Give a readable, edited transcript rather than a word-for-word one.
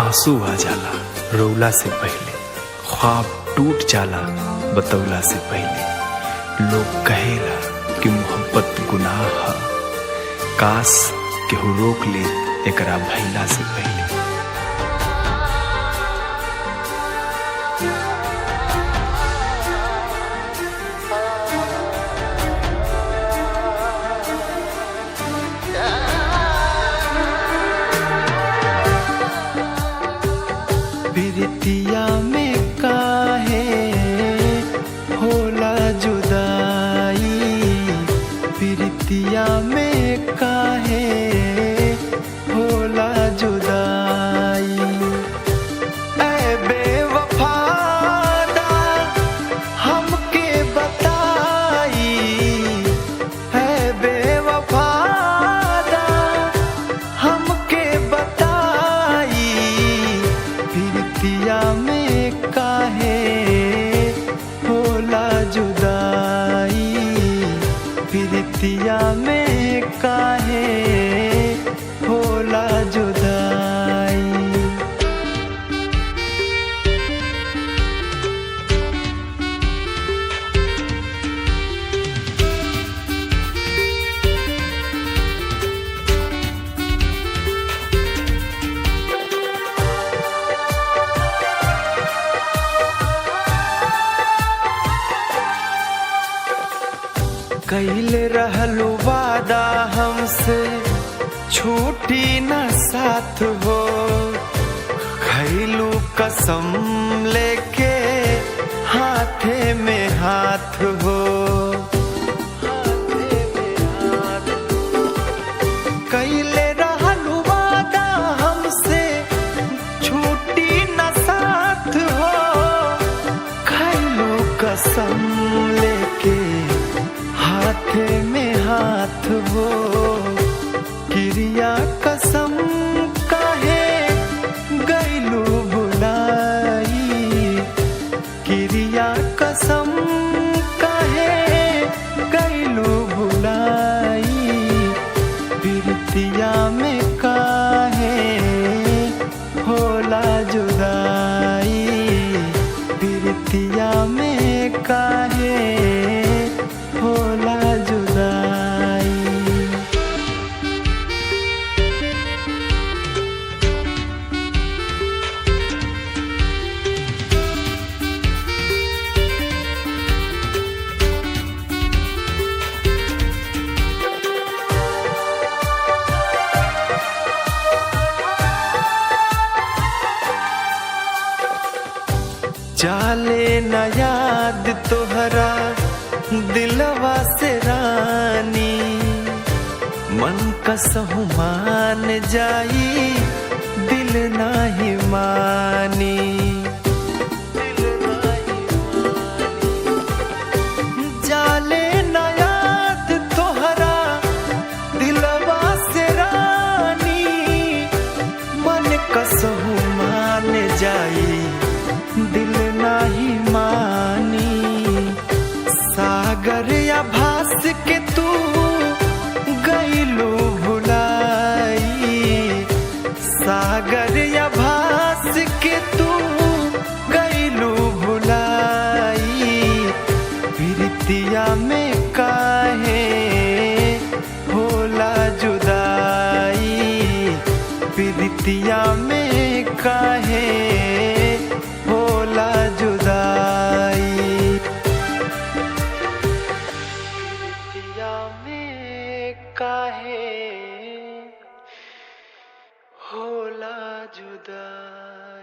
आंसू आ जाला रोला से पहले, ख्वाब टूट जाला बतौला से पहले। लोग कहेला कि मोहब्बत गुनाह है, काश केहू रोक ले एकरा भइला से पहले। प्रीतिया में काहे होला जुदाई, प्रीतिया में काहे होला जुदाई। ऐ बेवफादा हमके बताई, ऐ बेवफादा हमके बताई। प्रीतिया में काहे होला जुदाई, प्रीतिया में काहे होला जुदाई। कइले रहलू वादा हमसे छूटी न साथ हो, खइलू कसम लेके हाथे में हाथ हो। कइले रहलू वादा हमसे छूटी न साथ हो, खइलू कसम लेके हाथे में हाथ हो। क्रिया कसम काहे गइलू भुलाई, क्रिया कसम काहे गइलू भुलाई। प्रीतिया में काहे होला जुदाई, प्रीतिया में काहे होला जुदाई। जाले न याद तोहरा दिलवा से रानी, मन कसहु मान जाई दिल नाही मानी। जाले न याद तोहरा दिलवा से रानी, मन कसहु मान जाई दिल नाही मानी। सागर या भास के तू गइलू भुलाई, सागर या भास के तू गइलू भुलाई। प्रीतिया में काहे होला जुदाई, प्रीतिया में काहे होला जुदाई। प्रीतिया में काहे होला जुदाई।